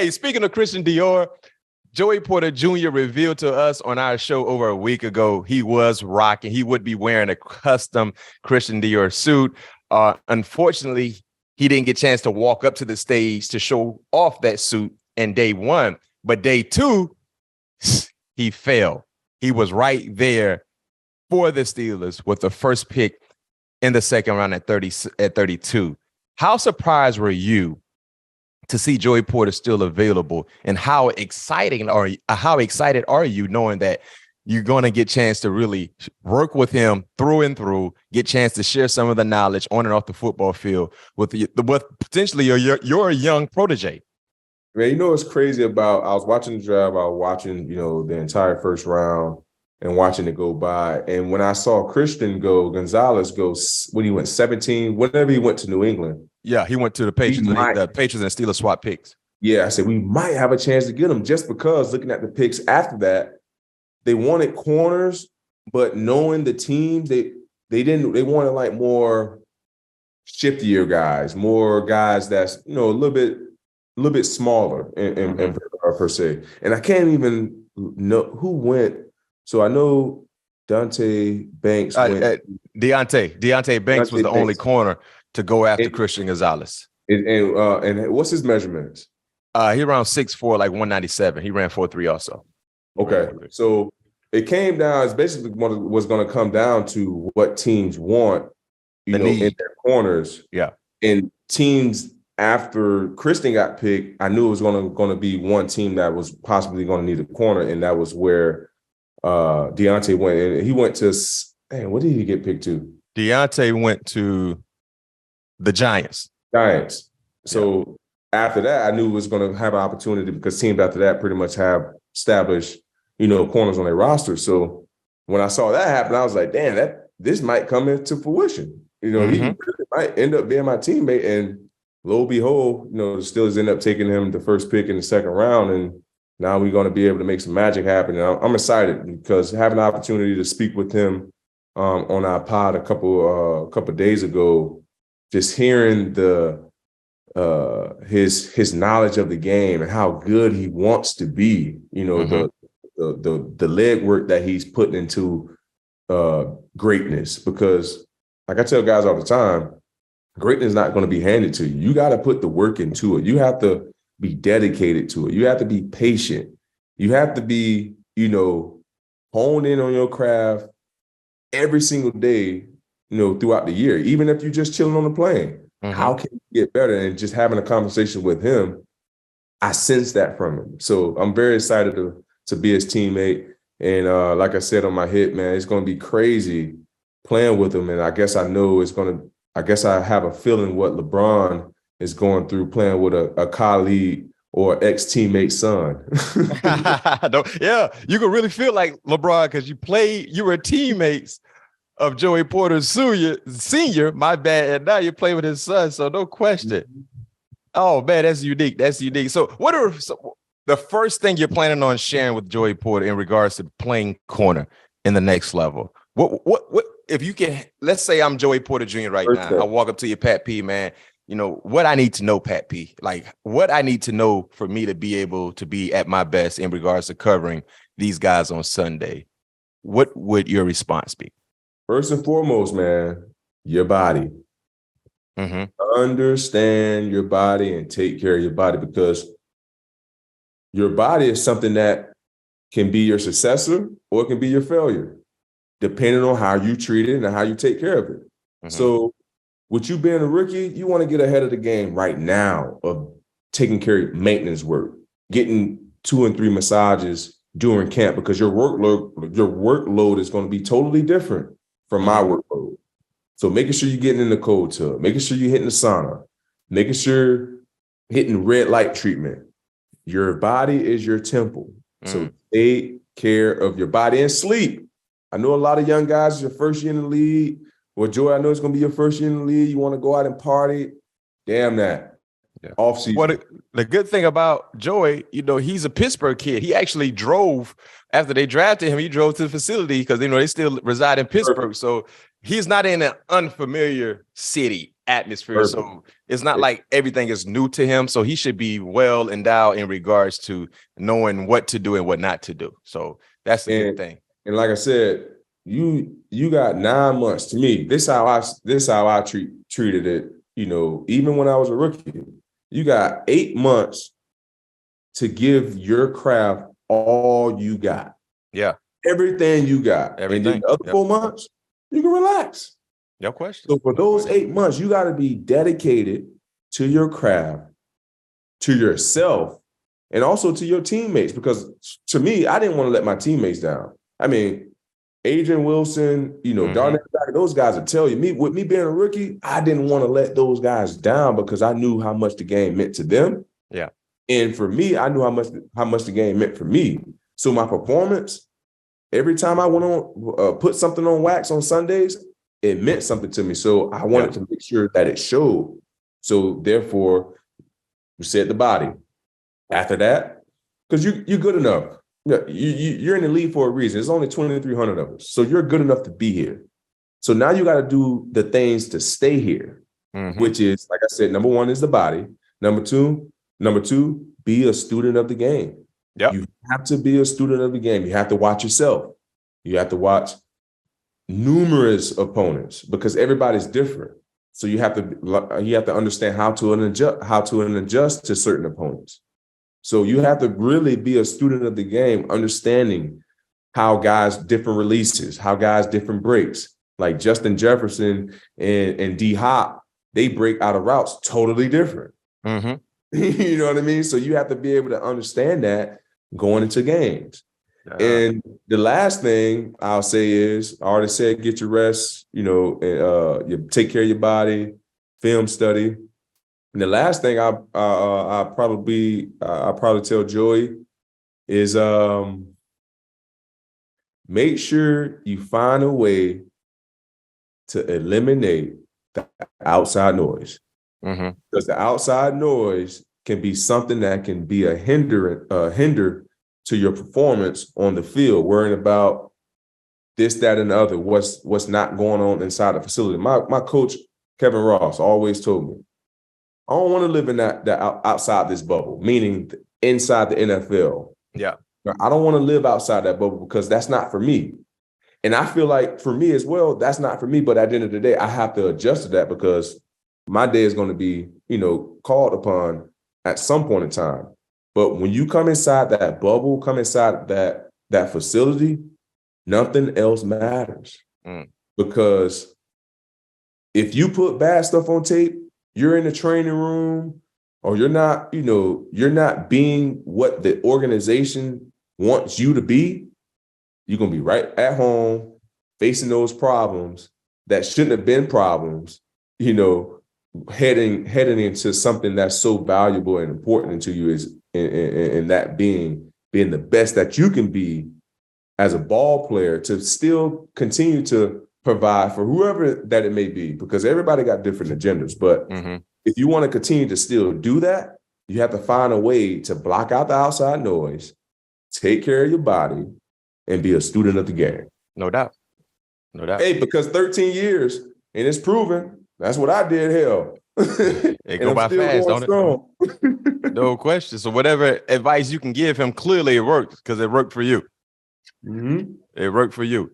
Hey, speaking of Christian Dior, Joey Porter Jr. revealed to us on our show over a week ago he was rocking. He would be wearing a custom Christian Dior suit. Unfortunately, he didn't get a chance to walk up to the stage to show off that suit in day one. But day two, he fell. He was right there for the Steelers with the first pick in the second round at 32. How surprised were you to see Joey Porter still available, and how excited are you knowing that you're going to get a chance to really work with him through and through, get a chance to share some of the knowledge on and off the football field with potentially your young protege? Man, you know what's crazy about, I was watching the draft, I was watching, the entire first round and watching it go by. And when I saw Gonzalez go, when he went 17, whenever he went to New England. Yeah, he went to the Patriots. The Patriots and Steelers swap picks. Yeah, I said we might have a chance to get him just because looking at the picks after that, they wanted corners, but knowing the teams, they wanted like more shiftier guys, more guys that's a little bit smaller and per se. And I can't even know who went. So I know Deonte Banks went. Deonte Banks was the only corner to go after Christian Gonzalez. And what's his measurements? He around 6'4", like 197. He ran 4.3 also. Okay. So it came down, it's basically was going to come down to what teams want, in their corners. Yeah. And teams after Christian got picked, I knew it was going to be one team that was possibly going to need a corner, and that was where Deonte went. And he went to, what did he get picked to? Deonte went to the Giants. So after that, I knew it was going to have an opportunity because teams after that pretty much have established, corners on their roster. So when I saw that happen, I was like, damn, this might come into fruition. He really might end up being my teammate. And lo and behold, the Steelers end up taking him the first pick in the second round. And now we're going to be able to make some magic happen. And I'm excited because having the opportunity to speak with him on our pod a couple days ago, just hearing his knowledge of the game and how good he wants to be, the legwork that he's putting into greatness. Because like I tell guys all the time, greatness is not going to be handed to you. You got to put the work into it. You have to be dedicated to it. You have to be patient. You have to be, honed in on your craft every single day, throughout the year, even if you're just chilling on the plane. How can you get better? And just having a conversation with him, I sense that from him. So I'm very excited to be his teammate. And like I said on my hit, man, it's going to be crazy playing with him. And I guess I have a feeling what LeBron is going through playing with a colleague or ex-teammate son. Yeah, you can really feel like LeBron because you were teammates of Joey Porter Senior, my bad, and now you play with his son, so no question. Oh man, that's unique. So what are the first thing you're planning on sharing with Joey Porter in regards to playing corner in the next level? What if you can, let's say I'm Joey Porter Jr. right now. I walk up to you, Pat P, man. What I need to know, Pat P, like what I need to know for me to be able to be at my best in regards to covering these guys on Sunday. What would your response be? First and foremost, man, your body. Understand your body and take care of your body, because your body is something that can be your successor or it can be your failure, depending on how you treat it and how you take care of it. So with you being a rookie, you want to get ahead of the game right now of taking care of maintenance work, getting 2 and 3 massages during camp, because your workload is going to be totally different from my workload. So making sure you're getting in the cold tub, making sure you're hitting the sauna, making sure hitting red light treatment. Your body is your temple. So take care of your body and sleep. I know a lot of young guys, it's your first year in the league. Well, Joey, I know it's going to be your first year in the league. You want to go out and party. Damn that. Yeah. Off season. The good thing about Joey, he's a Pittsburgh kid. He actually drove after they drafted him. He drove to the facility because they still reside in Pittsburgh. So he's not in an unfamiliar city atmosphere. So it's not like everything is new to him. So he should be well endowed in regards to knowing what to do and what not to do. So that's the good thing. And like I said, you got 9 months. To me, this how I treated it. You know, even when I was a rookie, you got 8 months to give your craft all you got. Yeah. Everything you got. Everything. And then the other 4 months, you can relax. No question. So for those 8 months, you got to be dedicated to your craft, to yourself, and also to your teammates. Because to me, I didn't want to let my teammates down. I mean, Adrian Wilson, you know, Darnell, those guys will tell you, with me being a rookie, I didn't want to let those guys down because I knew how much the game meant to them. Yeah. And for me, I knew how much the game meant for me. So my performance, every time I went on, put something on wax on Sundays, it meant something to me. So I wanted to make sure that it showed. So therefore, we said the body. After that, because you're good enough. You're in the league for a reason. There's only 2,300 of us. So you're good enough to be here. So now you got to do the things to stay here, which is, like I said, number one is the body. Number two, be a student of the game. Yep. You have to be a student of the game. You have to watch yourself. You have to watch numerous opponents because everybody's different. So you have to understand how to adjust to certain opponents. So you have to really be a student of the game, understanding how guys different releases, how guys different breaks. Like Justin Jefferson and D Hop, they break out of routes totally different. You know what I mean? So you have to be able to understand that going into games. And the last thing I'll say is, I already said, get your rest, you know, you take care of your body, film study. And the last thing I'll probably tell Joey is make sure you find a way to eliminate the outside noise. Because the outside noise can be something that can be a hinder to your performance on the field, worrying about this, that, and the other, what's not going on inside the facility. My coach, Kevin Ross, always told me, I don't want to live in that outside this bubble, meaning inside the NFL. Yeah. I don't want to live outside that bubble because that's not for me. And I feel like for me as well, that's not for me. But at the end of the day, I have to adjust to that because my day is going to be, you know, called upon at some point in time. But when you come inside that bubble, come inside that facility, nothing else matters. Because if you put bad stuff on tape, you're in the training room, or you're not being what the organization wants you to be, you're going to be right at home facing those problems that shouldn't have been problems, you know, heading into something that's so valuable and important to you is and that being the best that you can be as a ball player to still continue to provide for whoever that it may be, because everybody got different agendas. But if you want to continue to still do that, you have to find a way to block out the outside noise, take care of your body, and be a student of the game. No doubt. No doubt. Hey, because 13 years, and it's proven, that's what I did, hell. It go by fast, don't it? No question. So whatever advice you can give him, clearly it worked because it worked for you. It worked for you.